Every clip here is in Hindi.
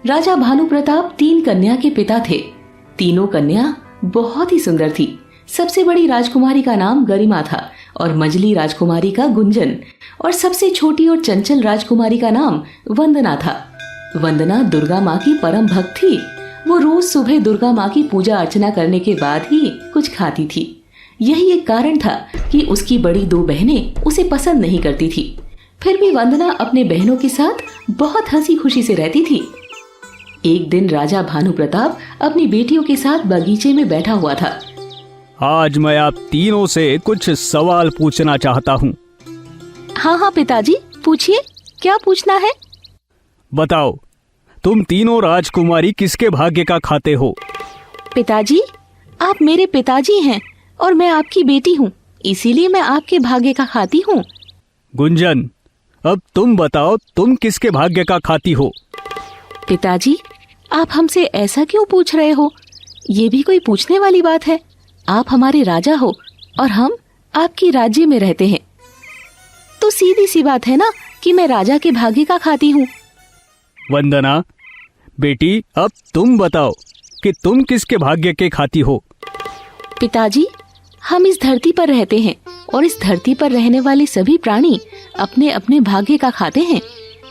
राजा भानु प्रताप 3 कन्या के पिता थे। तीनों कन्या बहुत ही सुंदर थी। सबसे बड़ी राजकुमारी का नाम गरिमा था और मझली राजकुमारी का गुंजन, और सबसे छोटी और चंचल राजकुमारी का नाम वंदना था। वंदना दुर्गा माँ की परम भक्त थी। वो रोज सुबह दुर्गा माँ की पूजा अर्चना करने के बाद ही कुछ खाती थी। यही एक कारण था कि उसकी बड़ी 2 बहनें उसे पसंद नहीं करती थी। फिर भी वंदना अपने बहनों के साथ बहुत हंसी खुशी से रहती थी। एक दिन राजा भानु प्रताप अपनी बेटियों के साथ बगीचे में बैठा हुआ था। आज मैं आप तीनों से कुछ सवाल पूछना चाहता हूँ। हाँ पिताजी, पूछिए, क्या पूछना है? बताओ, तुम तीनों राजकुमारी किसके भाग्य का खाते हो? पिताजी, आप मेरे पिताजी हैं और मैं आपकी बेटी हूँ, इसीलिए मैं आपके भाग्य का खाती हूँ। गुंजन, अब तुम बताओ, तुम किसके भाग्य का खाती हो? पिताजी, आप हमसे ऐसा क्यों पूछ रहे हो? ये भी कोई पूछने वाली बात है? आप हमारे राजा हो और हम आपकी राज्य में रहते हैं, तो सीधी सी बात है ना कि मैं राजा के भाग्य का खाती हूँ। वंदना बेटी, अब तुम बताओ कि तुम किसके भाग्य के खाती हो? पिताजी, हम इस धरती पर रहते हैं और इस धरती पर रहने वाले सभी प्राणी अपने अपने भाग्य का खाते हैं।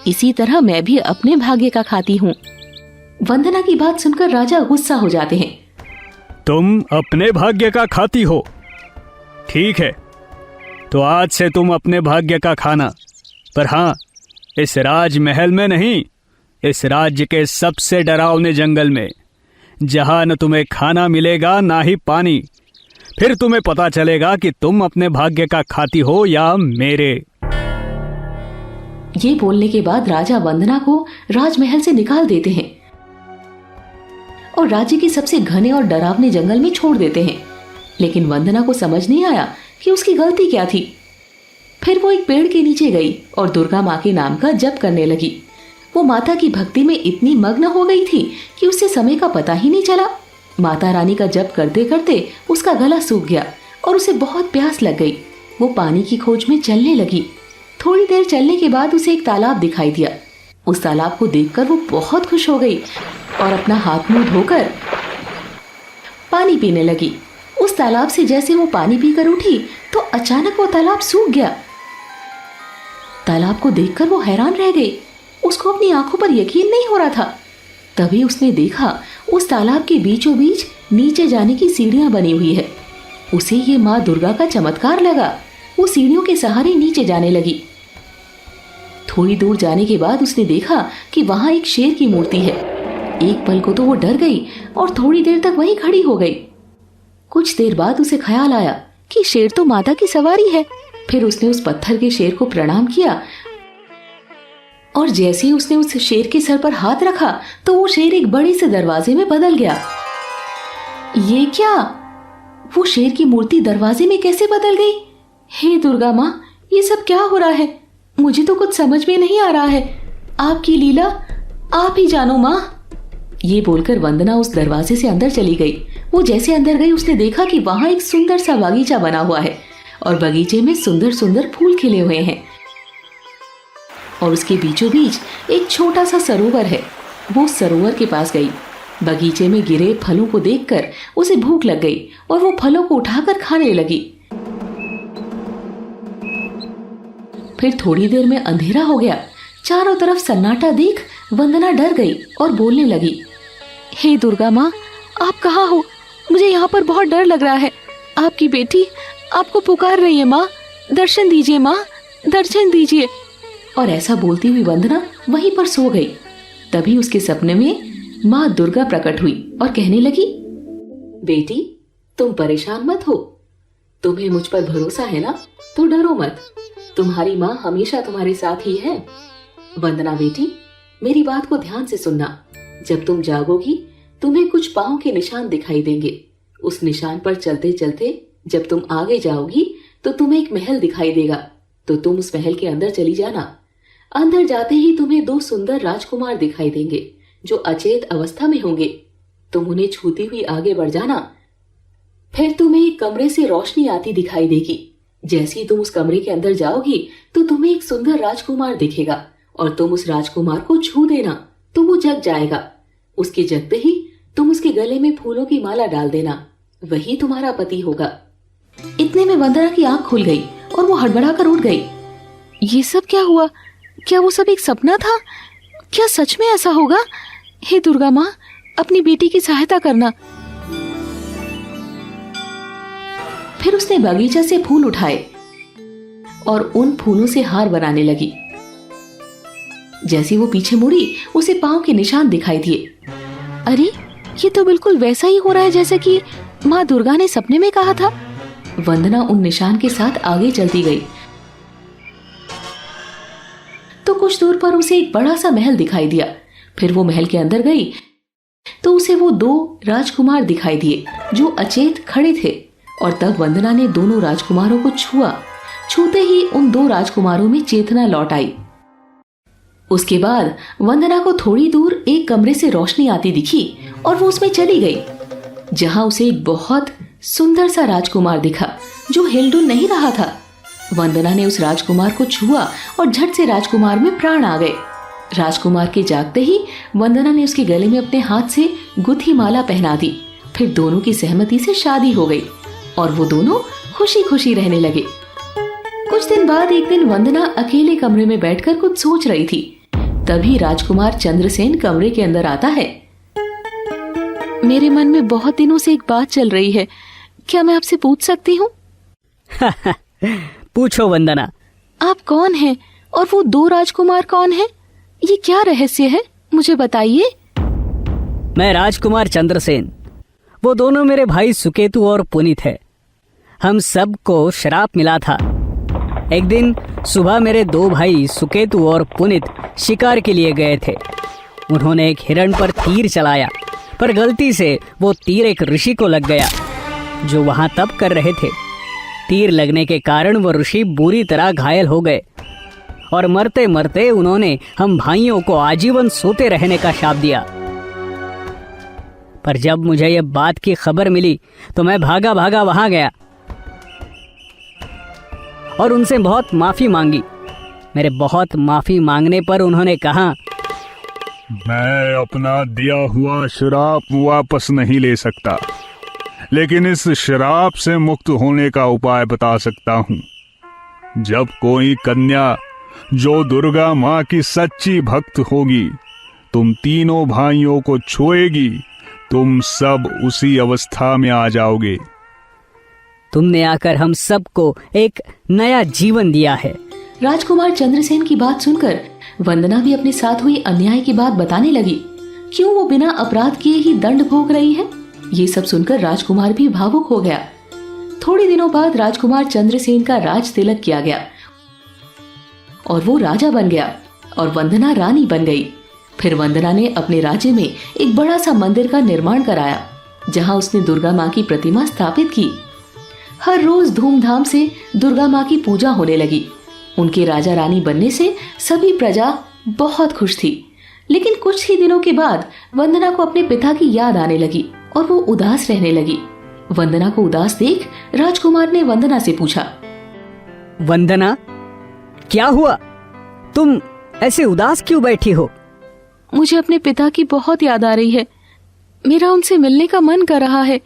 इसी तरह मैं भी अपने भाग्य का खाती हूँ। वंदना की बात सुनकर राजा गुस्सा हो जाते हैं। तुम अपने भाग्य का खाती हो? ठीक है, तो आज से तुम अपने भाग्य का खाना, पर हाँ, इस राजमहल में नहीं, इस राज्य के सबसे डरावने जंगल में, जहाँ न तुम्हें खाना मिलेगा ना ही पानी। फिर तुम्हें पता चलेगा कि तुम अपने भाग्य का खाती हो या मेरे। ये बोलने के बाद राजा वंदना को राजमहल से निकाल देते हैं और राज्य के सबसे घने और डरावने जंगल में छोड़ देते हैं। लेकिन वंदना को समझ नहीं आया कि उसकी गलती क्या थी। फिर वो एक पेड़ के नीचे गई और दुर्गा माँ के नाम का जप करने लगी। वो माता की भक्ति में इतनी मग्न हो गई थी कि उसे समय का पता ही नहीं चला। माता रानी का जप करते करते उसका गला सूख गया और उसे बहुत प्यास लग गई। वो पानी की खोज में चलने लगी। थोड़ी देर चलने के बाद उसे एक तालाब दिखाई दिया। उस तालाब को देखकर वो बहुत खुश हो गई और अपना हाथ मुंह धोकर पानी पीने लगी। उस तालाब से जैसे वो पानी पीकर उठी तो अचानक वो तालाब सूख गया। तालाब को देखकर वो हैरान रह गई। उसको अपनी आंखों पर यकीन नहीं हो रहा था। तभी उसने देखा उस तालाब के बीचों बीच नीचे जाने की सीढ़ियां बनी हुई है। उसे ये माँ दुर्गा का चमत्कार लगा। वो सीढ़ियों के सहारे नीचे जाने लगी। थोड़ी दूर जाने के बाद उसने देखा कि वहां एक शेर की मूर्ति है। एक पल को तो वो डर गई और थोड़ी देर तक वहीं खड़ी हो गई। कुछ देर बाद उसे ख्याल आया कि शेर तो माता की सवारी है। फिर उसने उस पत्थर के शेर को प्रणाम किया और जैसे ही उसने उस शेर के सर पर हाथ रखा तो वो शेर एक बड़े से दरवाजे में बदल गया। ये क्या? वो शेर की मूर्ति दरवाजे में कैसे बदल गई? हे दुर्गा माँ, ये सब क्या हो रहा है? मुझे तो कुछ समझ में नहीं आ रहा है। आपकी लीला आप ही जानो माँ। ये बोलकर वंदना उस दरवाजे से अंदर चली गई। वो जैसे अंदर गई उसने देखा कि वहां एक सुंदर सा बगीचा बना हुआ है और बगीचे में सुंदर सुंदर फूल खिले हुए हैं और उसके बीचों बीच एक छोटा सा सरोवर है। वो सरोवर के पास गई। बगीचे में गिरे फलों को देखकर उसे भूख लग गई और वो फलों को उठाकर खाने लगी। फिर थोड़ी देर में अंधेरा हो गया। चारों तरफ सन्नाटा देख वंदना डर गई और बोलने लगी, हे दुर्गा माँ, आप कहाँ हो? मुझे यहाँ पर बहुत डर लग रहा है। आपकी बेटी आपको पुकार रही है माँ, दर्शन दीजिए माँ, दर्शन दीजिए। और ऐसा बोलती हुई वंदना वहीं पर सो गई। तभी उसके सपने में माँ दुर्गा प्रकट हुई और कहने लगी, बेटी तुम परेशान मत हो, तुम्हें मुझ पर भरोसा है ना, तो डरो मत, तुम्हारी माँ हमेशा तुम्हारे साथ ही है। वंदना बेटी, मेरी बात को ध्यान से सुनना। जब तुम जागोगी तुम्हें कुछ पांव के निशान दिखाई देंगे। उस निशान पर चलते चलते जब तुम आगे जाओगी तो तुम्हें एक महल दिखाई देगा, तो तुम उस महल के अंदर चली जाना। अंदर जाते ही तुम्हें 2 सुंदर राजकुमार दिखाई देंगे जो अचेत अवस्था में होंगे। तुम उन्हें छूती हुई आगे बढ़ जाना। फिर तुम्हें एक कमरे से रोशनी आती दिखाई देगी। जैसे ही तुम उस कमरे के अंदर जाओगी तो तुम्हें एक सुंदर राजकुमार दिखेगा और तुम उस राजकुमार को छू देना। तो वो जग जाएगा। उसके जगते ही तुम उसके गले में फूलों की माला डाल देना, वही तुम्हारा पति होगा। इतने में वंदना की आंख खुल गई और वो हड़बड़ा कर उठ गई। ये सब क्या हुआ? क्या वो सब एक सपना था? क्या सच में ऐसा होगा? हे दुर्गा माँ, अपनी बेटी की सहायता करना। फिर उसने बगीचा से फूल उठाए और उन फूलों से हार बनाने लगी। जैसे वो पीछे मुड़ी, उसे पांव के निशान दिखाई दिए। अरे, ये तो बिल्कुल वैसा ही हो रहा है जैसे कि माँ दुर्गा ने सपने में कहा था। वंदना उन निशान के साथ आगे चलती गई तो कुछ दूर पर उसे एक बड़ा सा महल दिखाई दिया। फिर वो महल के अंदर गई तो उसे वो 2 राजकुमार दिखाई दिए जो अचेत खड़े थे। और तब वंदना ने दोनों राजकुमारों को छुआ। छूते ही उन 2 राजकुमारों में चेतना लौट आई। उसके बाद वंदना को थोड़ी दूर एक कमरे से रोशनी आती दिखी और वो उसमें चली गई, जहां उसे एक बहुत सुंदर सा राजकुमार दिखा जो हिलडुल नहीं रहा था। वंदना ने उस राजकुमार को छुआ और झट से राजकुमार में प्राण आ गए। राजकुमार के जागते ही वंदना ने उसके गले में अपने हाथ से गुथी माला पहना दी। फिर दोनों की सहमति से शादी हो गई और वो दोनों खुशी खुशी रहने लगे। कुछ दिन बाद एक दिन वंदना अकेले कमरे में बैठकर कुछ सोच रही थी। तभी राजकुमार चंद्रसेन कमरे के अंदर आता है। मेरे मन में बहुत दिनों से एक बात चल रही है, क्या मैं आपसे पूछ सकती हूँ? पूछो वंदना। आप कौन हैं और वो 2 राजकुमार कौन हैं? ये क्या रहस्य है, मुझे बताइए। मैं राजकुमार चंद्रसेन, वो दोनों मेरे भाई सुकेतु और पुनित है। हम सबको श्राप मिला था। एक दिन सुबह मेरे 2 भाई सुकेतु और पुनित शिकार के लिए गए थे। उन्होंने एक हिरण पर तीर चलाया, पर गलती से वो तीर एक ऋषि को लग गया जो वहां तप कर रहे थे। तीर लगने के कारण वो ऋषि बुरी तरह घायल हो गए और मरते मरते उन्होंने हम भाइयों को आजीवन सोते रहने का शाप दिया। पर जब मुझे ये बात की खबर मिली तो मैं भागा भागा वहां गया और उनसे बहुत माफी मांगी। मेरे बहुत माफी मांगने पर उन्होंने कहा, मैं अपना दिया हुआ श्राप वापस नहीं ले सकता, लेकिन इस श्राप से मुक्त होने का उपाय बता सकता हूँ। जब कोई कन्या जो दुर्गा माँ की सच्ची भक्त होगी तुम तीनों भाइयों को छुएगी, तुम सब उसी अवस्था में आ जाओगे। तुमने आकर हम सबको एक नया जीवन दिया है। राजकुमार चंद्रसेन की बात सुनकर वंदना भी अपने साथ हुई अन्याय की बात बताने लगी। क्यों वो बिना अपराध किए ही दंड भोग रही है? ये सब सुनकर राजकुमार भी भावुक हो गया। थोड़े दिनों बाद राजकुमार चंद्रसेन का राज तिलक किया गया और वो राजा बन गया और वंदना रानी बन गई। फिर वंदना ने अपने राज्य में एक बड़ा सा मंदिर का निर्माण कराया, जहां उसने दुर्गा माँ की प्रतिमा स्थापित की। हर रोज धूमधाम से दुर्गा माँ की पूजा होने लगी। उनके राजा रानी बनने से सभी प्रजा बहुत खुश थी। लेकिन कुछ ही दिनों के बाद वंदना को अपने पिता की याद आने लगी और वो उदास रहने लगी। वंदना को उदास देख राजकुमार ने वंदना से पूछा, वंदना, क्या हुआ? तुम ऐसे उदास क्यों बैठी हो? मुझे अपने पिता की बहुत याद आ रही है। मेरा उनसे मिलने का मन कर रहा है।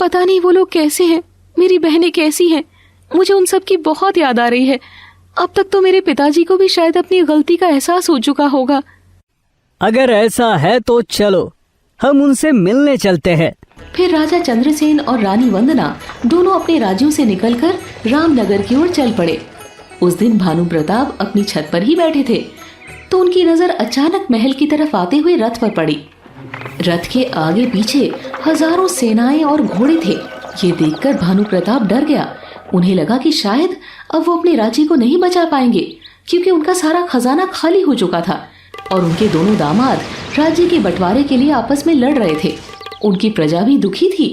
पता नहीं वो लोग कैसे हैं, मेरी बहनें कैसी हैं। मुझे उन सब की बहुत याद आ रही है। अब तक तो मेरे पिताजी को भी शायद अपनी गलती का एहसास हो चुका होगा। अगर ऐसा है तो चलो हम उनसे मिलने चलते हैं। फिर राजा चंद्रसेन और रानी वंदना दोनों अपने राज्यों से निकलकर रामनगर की ओर चल पड़े। उस दिन भानु प्रताप अपनी छत पर ही बैठे थे तो उनकी नजर अचानक महल की तरफ आते हुए रथ पर पड़ी। रथ के आगे पीछे हजारों सेनाएं और घोड़े थे। ये देखकर भानु प्रताप डर गया। उन्हें लगा कि शायद अब वो अपने राज्य को नहीं बचा पाएंगे, क्योंकि उनका सारा खजाना खाली हो चुका था और उनके दोनों दामाद राज्य के बंटवारे के लिए आपस में लड़ रहे थे। उनकी प्रजा भी दुखी थी।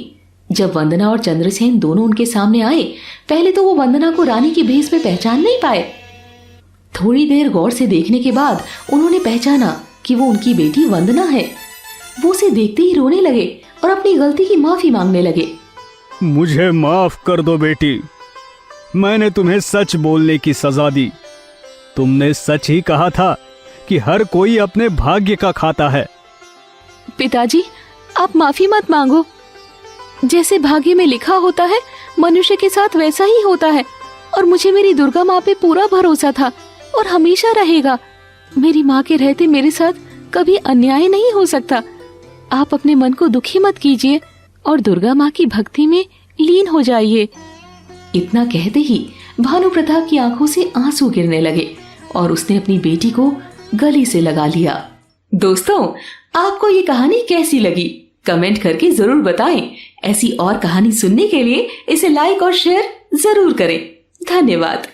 जब वंदना और चंद्रसेन दोनों उनके सामने आए, पहले तो वो वंदना को रानी के भेष में पहचान नहीं पाए। थोड़ी देर गौर से देखने के बाद उन्होंने पहचाना कि वो उनकी बेटी वंदना है। वो उसे देखते ही रोने लगे और अपनी गलती की माफी मांगने लगे। मुझे माफ कर दो बेटी, मैंने तुम्हें सच बोलने की सजा दी। तुमने सच ही कहा था कि हर कोई अपने भाग्य का खाता है। पिताजी, आप माफी मत मांगो। जैसे भाग्य में लिखा होता है मनुष्य के साथ वैसा ही होता है, और मुझे मेरी दुर्गा माँ पे पूरा भरोसा था और हमेशा रहेगा। मेरी माँ के रहते मेरे साथ कभी अन्याय नहीं हो सकता। आप अपने मन को दुखी मत कीजिए और दुर्गा माँ की भक्ति में लीन हो जाइए। इतना कहते ही भानु प्रताप की आंखों से आंसू गिरने लगे और उसने अपनी बेटी को गले से लगा लिया। दोस्तों, आपको ये कहानी कैसी लगी कमेंट करके जरूर बताएं। ऐसी और कहानी सुनने के लिए इसे लाइक और शेयर जरूर करें। धन्यवाद।